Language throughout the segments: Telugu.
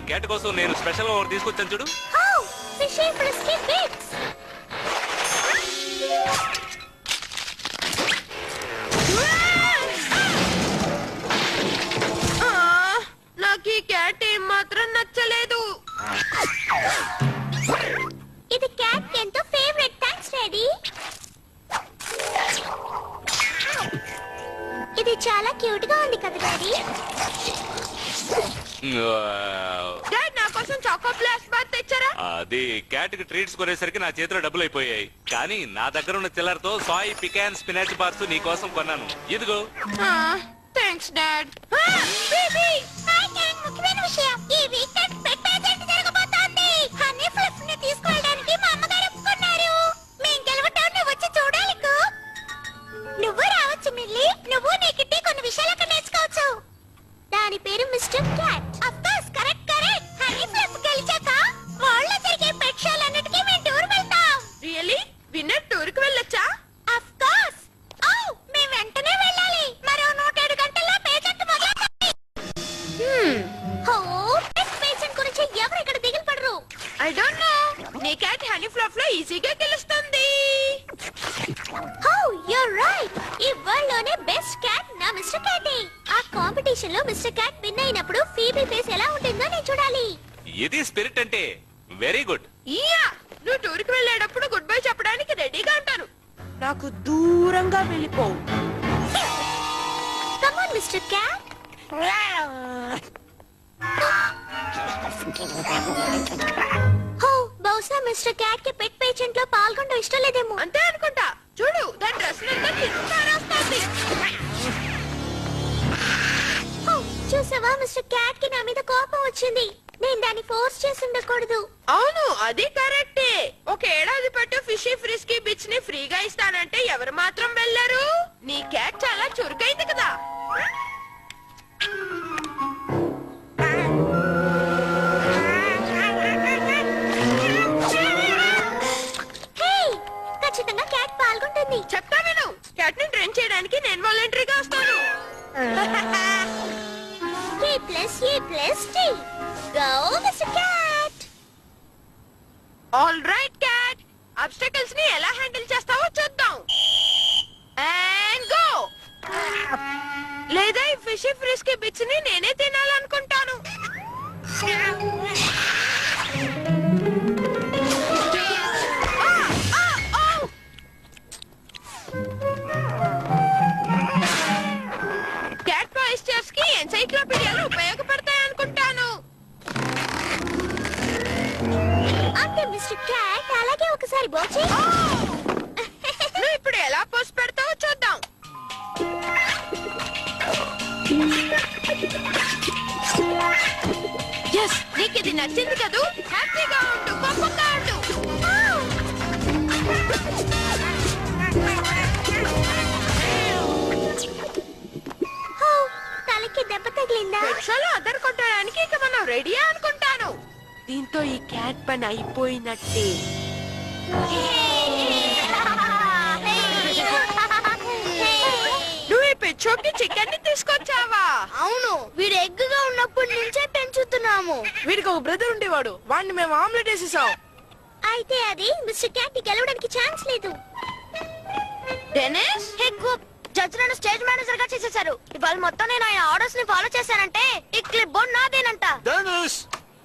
క్యాట్ కోసం నేను స్పెషల్ గా ఒకటి తీసుకొచ్చాను చూడు. నాకు ఈ క్యాట్ ఏం మాత్రం నచ్చలేదు. ఇది క్యాట్ ఎంతో ఫేవరెట్. Thanks daddy. ఇది చాలా క్యూట్ గా ఉంది కదా డాడీ. డాడ్ నా కోసం చాకో బ్లాస్ట్ బార్ తెచ్చారా? అది క్యాట్ కి ట్రీట్స్ కొనేసరికి నా చేతిలో డబ్బులు అయిపోయాయి. కానీ నా దగ్గర ఉన్న చిల్లరతో సాయ్ పికాన్ స్పినాచ్ బార్స్ నీ కోసం కొన్నాను. ఇదిగో. Thanks dad. బేబీ ముఖ్యమైన విషయం, ఈ వీకెండ్ పెట్ పేజెంట్ జరగబోతోంది. హనీ ఫ్లఫ్ ని తీసుకెళ్ళడానికి మా అమ్మగారు ఒప్పుకున్నారు. మేం గెలవటం నువ్వు వచ్చి చూడాలి. నువ్వు రావచ్చు మిల్లీ. నువ్వు నీ కిట్టి కొన్ని విషయాలు అక్కడ నేర్చుకోవచ్చు. దాని పేరు Mister Cat. Of course correct correct. Honey Fluff గెలిచాక వాళ్ళ జరిగే పెట్ షోలు అన్నిటికీ మేము టూర్ వెళ్తాం. రియల్లీ? విన్నర్ టూర్ కి వెళ్ళొచ్చా? Of course. ఓ మేము వెంటనే వెళ్ళాలి. మరో 107 గంటల్లో పేజెంట్ మొదలవుతుంది. ఓ పెట్ పేజెంట్ గురించి ఎవరు ఇక్కడ దిగులు పడరు. I don't know. నీ క్యాట్ హనీ ఫ్లఫ్ లో ఈజీగా గెలుస్తుంది. Oh, you're right. ఈ వరల్డ్ లోనే బెస్ట్ క్యాట్ నా మిస్టర్ క్యాటే. ఆ కాంపిటీషన్ లో మిస్టర్ క్యాట్ విన్ అయినప్పుడు ఫీబీ ఫేస్ ఎలా ఉంటుందో నేను చూడాలి. ఇది స్పిరిట్ అంటే. Very good. ఇయ్యా, నువ్వు టూర్ కి వెళ్ళేటప్పుడు గుడ్ బై చెప్పడానికి రెడీగా ఉంటాను. నాకు దూరంగా వెళ్ళిపో. Come on mister cat. బహుశా మిస్టర్ క్యాట్ కి పెట్ పేజెంట్ లో పాల్గొనడం ఇష్టం లేదేమో. అంతే అనుకుంటా. చూడు, దాని డ్రెస్ వస్తుంది. చూసావా మిస్టర్ క్యాట్ కి నా మీద కోపం వచ్చింది. నేను దాన్ని ఫోర్స్ చేసి ఉండకూడదు. అవును, అది కరెక్టే. ఒక ఏడాది పాటు ఫిషీ ఫ్రిస్కీ బీచ్ ని ఫ్రీగా ఇస్తానంటే ఎవరు మాత్రం వెళ్ళరు? నీ క్యాట్ చాలా చురుకైంది కదా. ఖచ్చితంగా క్యాట్ పాల్గొంటుంది. చెప్తా విను. క్యాట్ ని ట్రైన్ చేయడానికి నేను వాలంటరీగా వస్తాను. A+T. Go, Mr. Cat. All right cat, obstacles ని ఎలా హ్యాండిల్ చేస్తావో చూద్దాం. And go. లేదా ఈ ఫిషీ ఫ్రిస్కీ బిచ్ ని నేనే తినాలనుకుంటాను. క్యాట్ మాయిస్చర్స్ కి ఎన్సైక్లోపీడియాలు ఉపయోగపడతాయి అనుకుంటాను. అంటే మిస్టర్ క్యాట్ అలాగే ఒకసారి బోచి. నువ్వు ఇప్పుడు ఎలా పోస్ట్ పెడతావో చూద్దాం. ఎస్, నీకు ఇది నచ్చింది కదూ. హ్యాపీగా ఉండు, గొప్పగా ఉండు. తలకి దెబ్బ తగిలిందా? పెట్రోల్ అదర్ కొట్టడానికి ఇక మనం రెడీ అనుకుంటాను. దీంతో ఈ క్యాట్ పని అయిపోయినట్టే. నువ్వు ఈ పెట్ షాప్ కి చికెన్ ని తీసుకొచ్చావా? అవును, వీడు ఎగ్గుగా ఉన్నప్పటి నుంచే పెంచుతున్నాము. వీడికి ఒక బ్రదర్ ఉండేవాడు, వాడిని మేము ఆమ్లెట్ వేసేసాం. అయితే అది మిస్టర్ క్యాట్ ని గెలవడానికి ఛాన్స్ లేదు. డెనిస్, జడ్జి నన్ను స్టేజ్ మేనేజర్ గా చేసేశారు. ఇవాళ మొత్తం నేను ఆయన ఆర్డర్స్ ని ఫాలో చేశానంటే ఈ క్లిప్ బోర్డ్ నాదేనంట. Denis,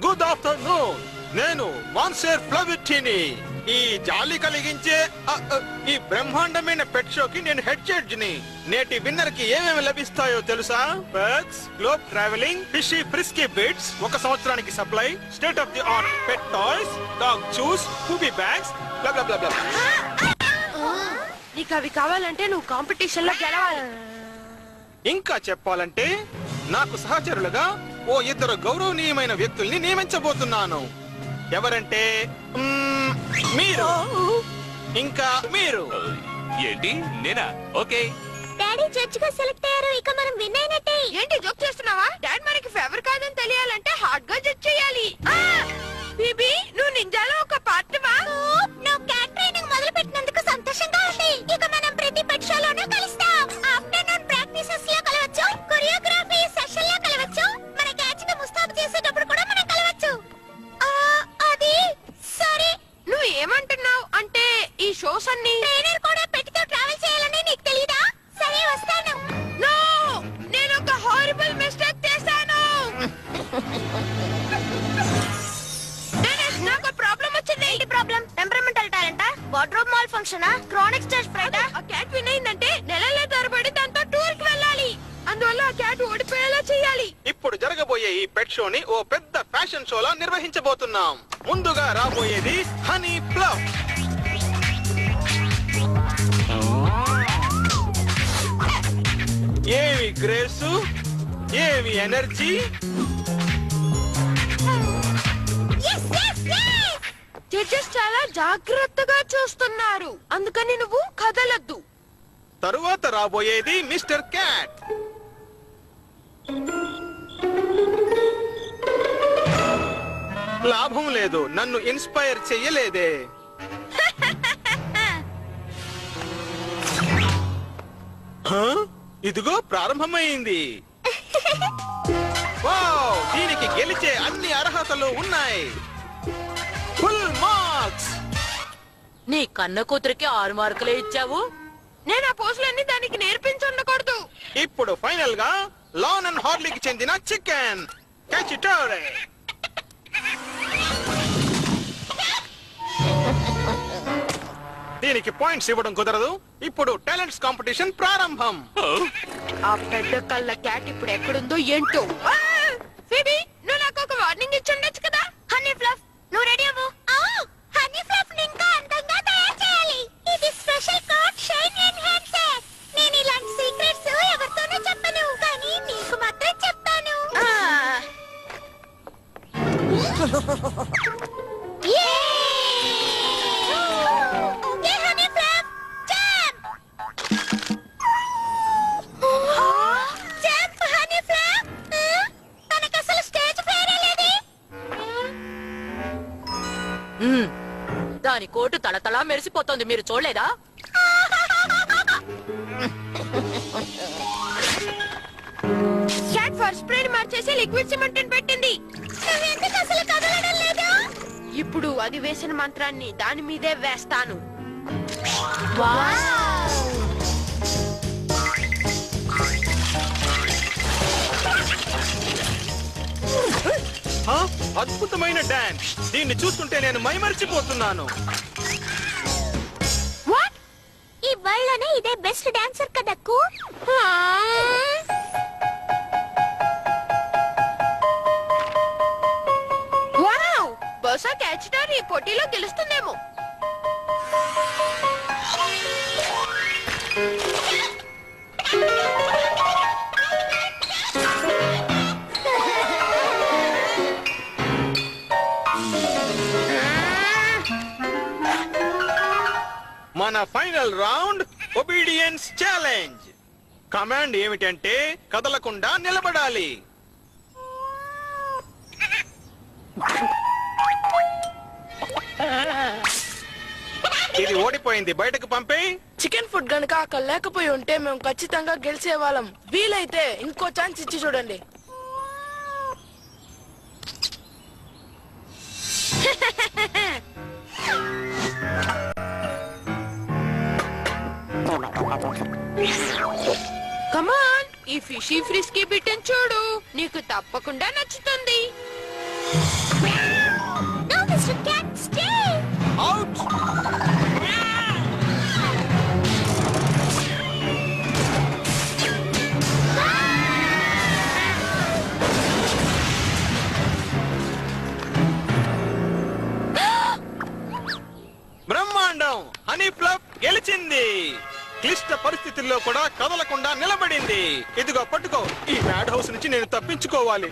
good afternoon. నేను మాన్సర్ ఫ్లవిటీని. ఈ జాలి కలిగించే ఈ బ్రహ్మాండమైన పెట్ షోకి నేను హెడ్ జడ్జిని. నేటి విన్నర్ కి ఏమేమి లభిస్తాయో తెలుసా? Birds, globe travelling, fishy frisky bits, 1 సంవత్సరానికి supply, state of the art pet toys, dog chews, hoobie bags, blah blah blah blah. నీకు అవి కావాలంటే నువ్వు కాంపిటీషన్ లో గెలవాలి. ఇంకా చెప్పాలంటే నాకు సహచరులుగా ఓ 2 గౌరవనీయమైన వ్యక్తుల్ని నియమించబోతున్నాను. ఎవరంటే మీరు, ఇంకా మీరు. ఏంటి నేనా? ఓకే. డాడీ జడ్జి గా సెలెక్ట్ అయ్యారు. ఇక మనం విన్ అయినట్టే. ఏంటి జోక్ చేస్తున్నావా? డాడ్ మనకి ఫేవర్ కాదని తెలియాలంటే హార్డ్ గా జడ్జ్ చేయాలి. బీబీ, నువ్వు నింజాలో ఒక పార్ట్ వా. నువ్వు క్యాట్ ట్రైనింగ్ మొదలు పెట్టినందుకు సంతోషంగా ఉంది. ఇక మనం ప్రతి పెట్ షోలోనూ కలుస్తాం. ఆఫ్టర్నూన్ ప్రాక్టీసెస్ లో కలవచ్చు, కొరియోగ్రఫీ సెషన్ లో కలవచ్చు, మన క్యాచ్ ని ముస్తాబు చేసేటప్పుడు కూడా మనం కలవచ్చు. ట్రైనర్ కూడా పెట్టితో ట్రావెల్ చేయాలని నీకు తెలీదా? సరే వస్తాను. నో, నేను ఒక హారిబుల్ మిస్టేక్ చేశాను. నాకు ప్రాబ్లం వచ్చింది. ఏంటి ప్రాబ్లం? టెంపరమెంటల్ టాలెంటా? వార్డ్రోబ్ మాల్ ఫంక్షనా? క్రానిక్ స్టేజ్ ఫ్రైటా? ఆ క్యాట్ విన్ అయిందంటే నెలల తరబడి దాంతో టూర్ కి వెళ్ళాలి. అందువల్ల ఆ క్యాట్ ఓడిపోయేలా చేయాలి. ఇప్పుడు జరగబోయే ఈ పెట్ షోని ఓ పెద్ద ఫ్యాషన్ షోలా నిర్వహించబోతున్నాం. ముందుగా రాబోయేది హనీ ఫ్లఫ్. ఏమి గ్రేసు, ఏమి energy. Yes, yes, yes! Judges చాలా జాగ్రత్తగా చూస్తున్నారు, అందుకని నువ్వు కదలద్దు. తరువాత రాబోయేది మిస్టర్ క్యాట్. లాభం లేదు, నన్ను ఇన్స్పైర్ చెయ్యలేదే. హా? ఇదిగో ప్రారంభమైంది. వావ్, దీనికి గెలిచే అన్ని అర్హతలు ఉన్నాయి. Full marks. నీ కన్న కూతురికి 6 మార్కులే ఇచ్చావు. నేను ఆ పోస్టులన్నీ దానికి నేర్పించుండకూడదు. ఇప్పుడు ఫైనల్ గా లాన్ అండ్ హార్లీకి చెందిన చికెన్ క్యాచిటోరే. దీనికి పాయింట్స్ ఇవ్వడం కుదరదు. ఇప్పుడు టాలెంట్స్ కాంపిటీషన్ ప్రారంభం. ఆ పెద్ద కళ్ళ క్యాట్ ఇప్పుడు ఎక్కడుందో ఏంటో. ఫీబీ, నువ్వు నాకు ఒక వార్నింగ్ ఇచ్చుండొచ్చు కదా. హనీ ఫ్లఫ్, నువ్వు రెడీ అవ్వు. హనీ ఫ్లఫ్ ని ఇంకా అందంగా తయారు చేయాలి. ఇది స్పెషల్ కోట్ షైన్ ఎన్హాన్సర్. నేను ఇలాంటి సీక్రెట్స్ ఎవరితోనూ చెప్పను, కానీ నీకు మాత్రం చెప్తాను. Okay honey fluff, jump. Jump honey fluff. తనకు అసలు స్టేజ్ పేరే లేదే. దాని కోటు తళతళా మెరిసిపోతోంది, మీరు చూడలేదా? క్యాట్ ఫర్ స్ప్రే మార్చేసి లిక్విడ్ సిమెంట్ పెట్టింది. నువ్వెందుకు అసలు కదలడం లేదు? ఇప్పుడు అది వేసిన మంత్రాన్ని దాని మీదే వేస్తాను. హా? అద్భుతమైన డాన్స్. దీన్ని చూస్తుంటే నేను మైమరిచిపోతున్నాను. వాట్? ఈ వరల్డ్ లోనే ఇదే బెస్ట్ డాన్సర్ కదక్కు. వావ్, బహుశా క్యాచిటార్ ఈ పోటీలో గెలుస్తుందేమో. మన final round obedience challenge. Command ఏమిటంటే కదలకుండా నిలబడాలి. ఇది ఓడిపోయింది, బయటకు పంపే. చికెన్ ఫుడ్ గనుక అక్కడ లేకపోయి ఉంటే మేము ఖచ్చితంగా గెలిచేవాళ్ళం. వీలైతే ఇంకో ఛాన్స్ ఇచ్చి చూడండి. కమాన్, ఈ ఫిషీ ఫ్రిస్కీ బిట్టని చూడు, నీకు తప్పకుండా నచ్చుతుంది. No mister cat, stay. Out. బ్రహ్మాండం, హనీ ఫ్లఫ్ గెలిచింది. క్లిష్ట పరిస్థితుల్లో కూడా కదలకుండా నిలబడింది. ఇదిగో పట్టుకో, ఈ మ్యాడ్ హౌస్ నుంచి నేను తప్పించుకోవాలి.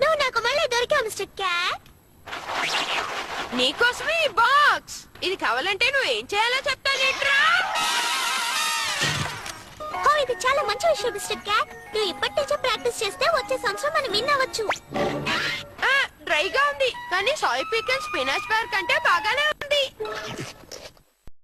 నువ్వు నాకు మళ్ళీ దొరికావు మిస్టర్ క్యాట్. నీకోసమే ఈ బాక్స్. ఇది కావాలంటే నువ్వు ఏం చేయాలో చెప్తానేట్రా. ఓ, ఇది చాలా మంచి విషయం మిస్టర్ క్యాట్. నువ్వు ఇప్పటి నుంచే ప్రాక్టీస్ చేస్తే వచ్చే సంవత్సరం మనం విన్ అవ్వచ్చు. డ్రైగా ఉంది, కానీ సాయి పిక్ అండ్ స్పినాచ్ బార్ కంటే బాగానే